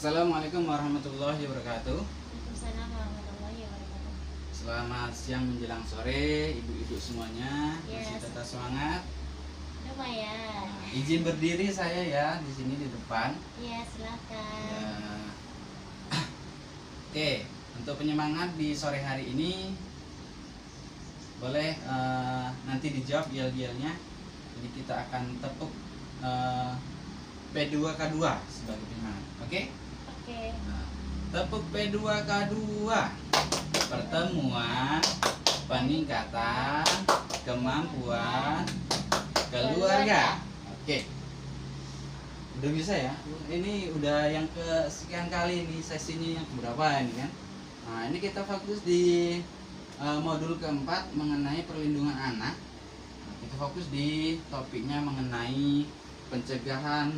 Assalamualaikum warahmatullahi wabarakatuh. Waalaikumsalam warahmatullahi wabarakatuh. Selamat siang menjelang sore, ibu-ibu semuanya. Yes. Masih tetap semangat. Lumayan. Izin berdiri saya ya di sini di depan. Iya, silakan. Ya. Oke, untuk penyemangat di sore hari ini boleh nanti dijawab yel-yelnya. Jadi kita akan tepuk P2K2 sebagai penyemangat. Oke? Oke. Nah, tepuk P2K2, pertemuan peningkatan kemampuan keluarga. Oke, udah bisa ya. Ini udah yang kesekian kali nih sesinya, yang keberapa ini kan. Nah, ini kita fokus di modul keempat mengenai perlindungan anak. Nah, kita fokus di topiknya mengenai pencegahan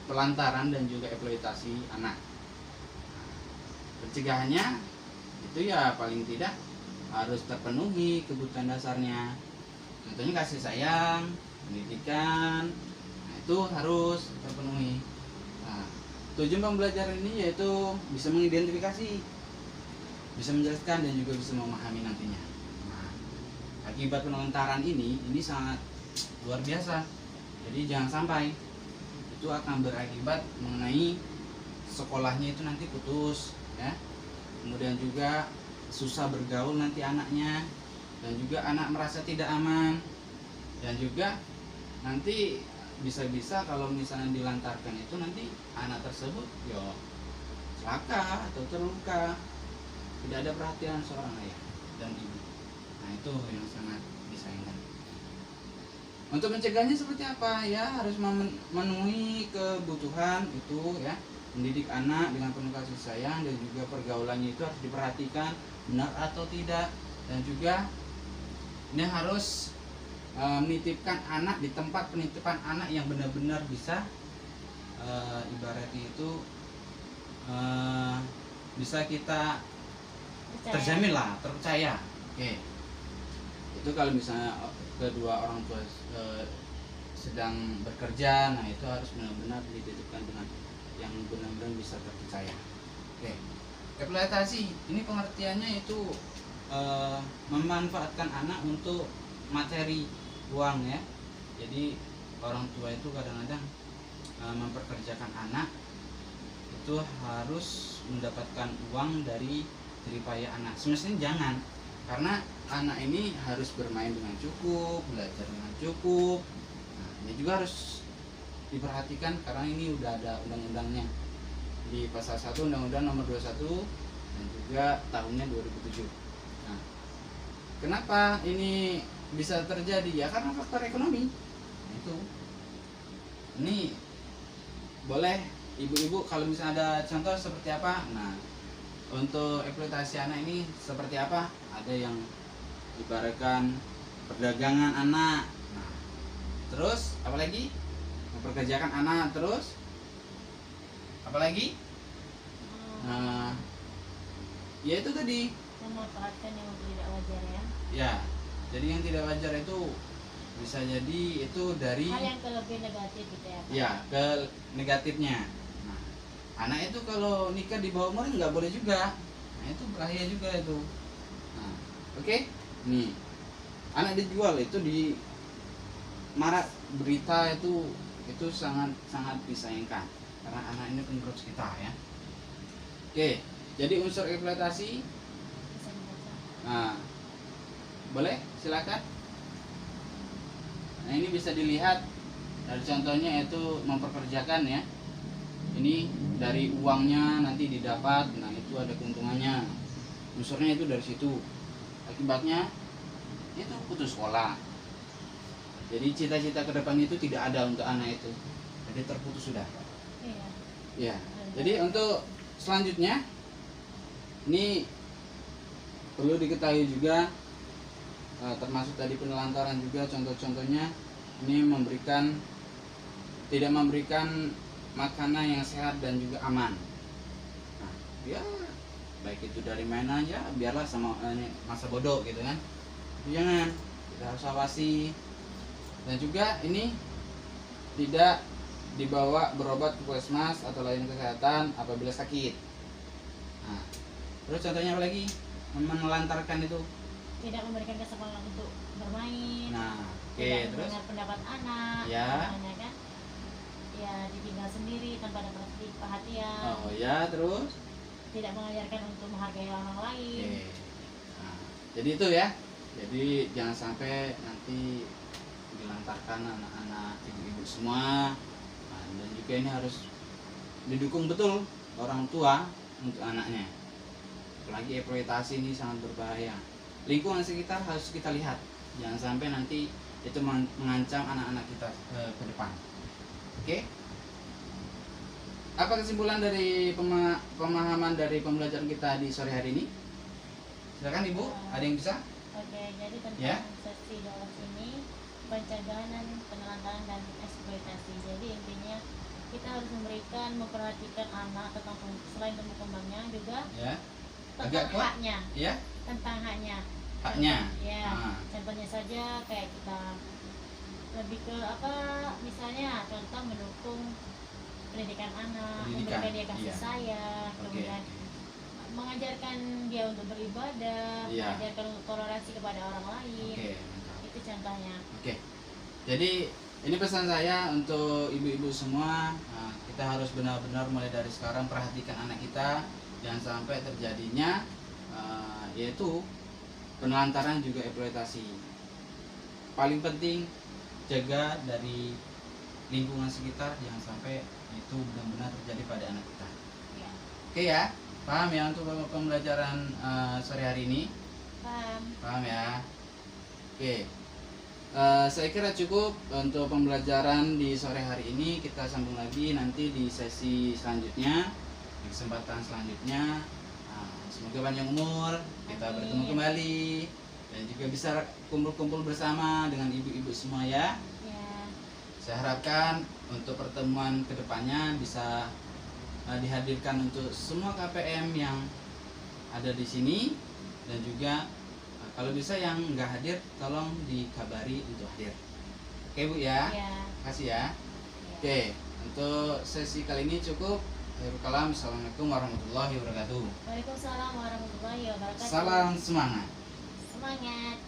pelantaran dan juga eksploitasi anak. Pencegahannya itu ya paling tidak harus terpenuhi kebutuhan dasarnya. Contohnya kasih sayang, pendidikan, nah itu harus terpenuhi. Nah, tujuan pembelajaran ini yaitu bisa mengidentifikasi, bisa menjelaskan dan juga bisa memahami nantinya. Nah, akibat penelantaran ini sangat luar biasa. Jadi jangan sampai itu akan berakibat mengenai sekolahnya itu nanti putus ya. Kemudian juga susah bergaul nanti anaknya, dan juga anak merasa tidak aman, dan juga nanti bisa-bisa kalau misalnya dilantarkan itu nanti anak tersebut yo celaka atau terluka, tidak ada perhatian seorang ayah dan ibu. Nah, itu yang sangat disayangkan. Untuk mencegahnya seperti apa? Ya harus memenuhi kebutuhan itu ya, mendidik anak dengan penuh kasih sayang, dan juga pergaulannya itu harus diperhatikan benar atau tidak, dan juga ini harus menitipkan anak di tempat penitipan anak yang benar-benar bisa ibaratnya itu bisa kita terjamin lah, terpercaya. Oke, itu kalau misalnya kedua orang tua sedang bekerja, nah itu harus benar-benar dititipkan dengan yang benar-benar bisa terpercaya. Oke, eksploitasi ini pengertiannya itu memanfaatkan anak untuk materi uang ya. Jadi orang tua itu kadang-kadang memperkerjakan anak itu harus mendapatkan uang dari jeripaya anak. Semestinya jangan, karena anak ini harus bermain dengan cukup, belajar dengan cukup. Nah, ini juga harus diperhatikan karena ini udah ada undang-undangnya di pasal 1 Undang-Undang Nomor 21 dan juga tahunnya 2007. Nah, kenapa ini bisa terjadi? Ya karena faktor ekonomi. Nah, itu. Ini boleh ibu-ibu kalau misalnya ada contoh seperti apa? Nah, untuk eksploitasi anak ini seperti apa? Ada yang ibaratkan perdagangan anak. Nah, terus apalagi? Memperkerjakan anak, terus apalagi? Nah, ya itu tadi. Memanfaatkan yang tidak wajar ya. Ya, jadi yang tidak wajar itu bisa jadi itu dari Hal yang lebih negatif gitu ya, Pak? ya ke negatifnya. Nah, anak itu kalau nikah di bawah umur nggak boleh juga. Nah, itu bahaya juga itu. Nah, oke. Nih, anak dijual itu di marak berita itu sangat disayangkan karena anak ini penerus kita ya. Oke, jadi unsur eksploitasi. Bisa dibaca. Nah, boleh silakan. Nah, ini bisa dilihat dari contohnya yaitu memperkerjakan ya. Ini dari uangnya nanti didapat, nah itu ada keuntungannya. Unsurnya itu dari situ. Akibatnya itu putus sekolah. Jadi cita-cita ke depan itu tidak ada untuk anak itu. Jadi terputus sudah. Iya. Ya. Jadi untuk selanjutnya ini perlu diketahui juga termasuk tadi penelantaran juga contoh-contohnya ini tidak memberikan makanan yang sehat dan juga aman. Nah, ya baik itu dari mana aja biarlah sama masa bodoh gitu kan. Jangan, kita harus awasi. Dan juga ini tidak dibawa berobat ke puskesmas atau layanan kesehatan apabila sakit. Nah, terus contohnya apa lagi? Menelantarkan itu. Tidak memberikan kesempatan untuk bermain. Nah, oke, Tidak terus mendengar pendapat anak. Ya. Misalnya kan, ya ditinggal sendiri tanpa ada perhatian. oh ya, terus Tidak mengajarkan untuk menghargai orang lain. oke. Nah, jadi itu ya. Jadi jangan sampai nanti dilantarkan anak-anak ibu-ibu semua. Nah, dan juga ini harus didukung betul orang tua untuk anaknya. Apalagi eksploitasi ini sangat berbahaya. Lingkungan sekitar harus kita lihat. Jangan sampai nanti itu mengancam anak-anak kita ke depan. Oke? Apa kesimpulan dari pemahaman dari pembelajaran kita di sore hari ini? Silakan Ibu, ada yang bisa? Oke, jadi tentang Ya. sesi dalam ini pencegahan, penelantaran dan eksploitasi. Jadi intinya kita harus memperhatikan anak tentang selain tumbuh kembangnya juga Ya. tentang Agak kuat? haknya, Ya, tentang haknya. haknya. Ya, Ah. contohnya saja kayak kita lebih ke apa, misalnya contoh mendukung pendidikan anak, Pendidikan, memberikan dia kasih iya. sayang, Oke. kemudian mengajarkan dia untuk beribadah, Iya. mengajarkan untuk toleransi kepada orang lain. Oke, mantap. Itu contohnya. Oke. Jadi ini pesan saya untuk ibu-ibu semua, kita harus benar-benar mulai dari sekarang perhatikan anak kita, jangan sampai terjadinya yaitu penelantaran juga eksploitasi. Paling penting jaga dari lingkungan sekitar, jangan sampai itu benar-benar terjadi pada anak kita. Ya. Oke ya, paham ya untuk pembelajaran sore hari ini? Paham. Paham ya? Oke. Saya kira cukup untuk pembelajaran di sore hari ini. Kita sambung lagi nanti di sesi selanjutnya, di kesempatan selanjutnya. Semoga panjang umur, kita bertemu Amin. kembali dan juga bisa kumpul-kumpul bersama dengan ibu-ibu semua ya. Ya. Saya harapkan untuk pertemuan kedepannya bisa dihadirkan untuk semua KPM yang ada di sini, dan juga kalau bisa yang nggak hadir tolong dikabari untuk hadir. Oke Bu ya, Ya. kasih ya. Ya. Oke, untuk sesi kali ini cukup. Akhirul kalam, assalamualaikum warahmatullahi wabarakatuh. Waalaikumsalam warahmatullahi wabarakatuh. Salam semangat. Semangat.